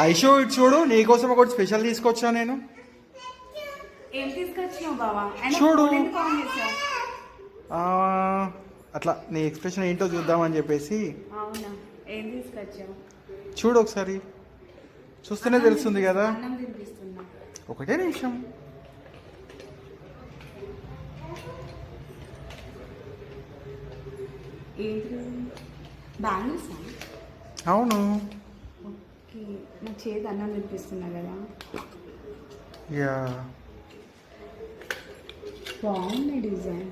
IShow ఇటు చూడు, నీకోసం ఒకటి స్పెషల్ తీసుకొచ్చా నేను. ఏం తీసుకొచ్చినావు బావా? చూడు. ఎందుకు ఆన్ చేసావు? అట్లా నీ ఎక్స్ప్రెషన్ ఏంటో చూద్దామని చెప్పేసి. అవునా, ఏం తీసుకొచ్చావు? చూడు ఒకసారి, చూస్తేనే తెలుస్తుంది కదా. అన్నం తినిపిస్తున్నా. ఒకటే నిమిషం. ఏంటి బ్యాంగిల్స్? అవును. ఓకే, నా చేతి అన్నం తినిపిస్తున్నా కదా. యా, బాగుంది డిజైన్.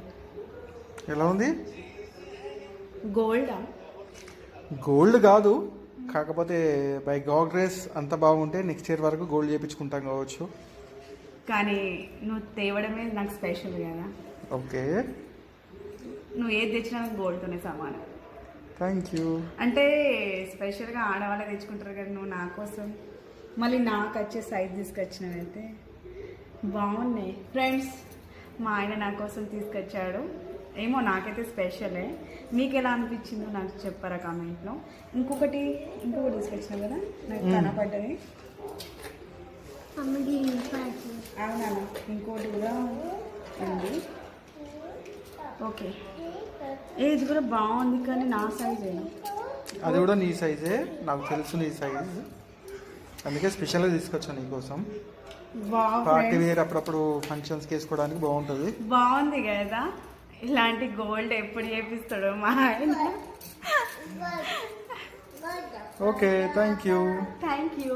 ఎలా ఉంది? గోల్డా? గోల్డ్ కాదు, కాకపోతే బై గాడ్ గ్రేస్ అంత బాగుంటే నెక్స్ట్ ఇయర్ వరకు గోల్డ్ చేయించుకుంటాం కావచ్చు. కానీ నువ్వు తేవడమే నాకు స్పెషల్ కదా. ఓకే, నువ్వు ఏది తెచ్చినా నాకు గోల్డ్తోనే సమానం. Thank you. అంటే స్పెషల్గా ఆడవాళ్ళే తెచ్చుకుంటారు కదా, నువ్వు నా కోసం మళ్ళీ నాకు వచ్చే సైజ్ తీసుకొచ్చినవైతే బాగున్నాయి. ఫ్రెండ్స్, మా ఆయన నా కోసం తీసుకొచ్చాడు. ఏమో నాకైతే స్పెషలే. మీకు ఎలా అనిపించిందో నాకు చెప్పారా కామెంట్లో. ఇంకొకటి తీసుకొచ్చినా కదా నాకు కనపడ్డది. అవునా, ఇంకోటి కూడా ఉంది. ఓకే, ఇది కూడా బాగుంది కానీ నా సైజే. అది కూడా నీ సైజే, నాకు తెలుసు నీ సైజ్, అందుకే స్పెషల్గా తీసుకొచ్చాను నీకోసం. పార్టీ వేర్ అప్పుడప్పుడు ఫంక్షన్స్కి వేసుకోవడానికి బాగుంటుంది. బాగుంది కదా. ఇలాంటి గోల్డ్ ఎప్పుడు చేపిస్తాడు మా ఆయన. Okay, thank you. Thank you.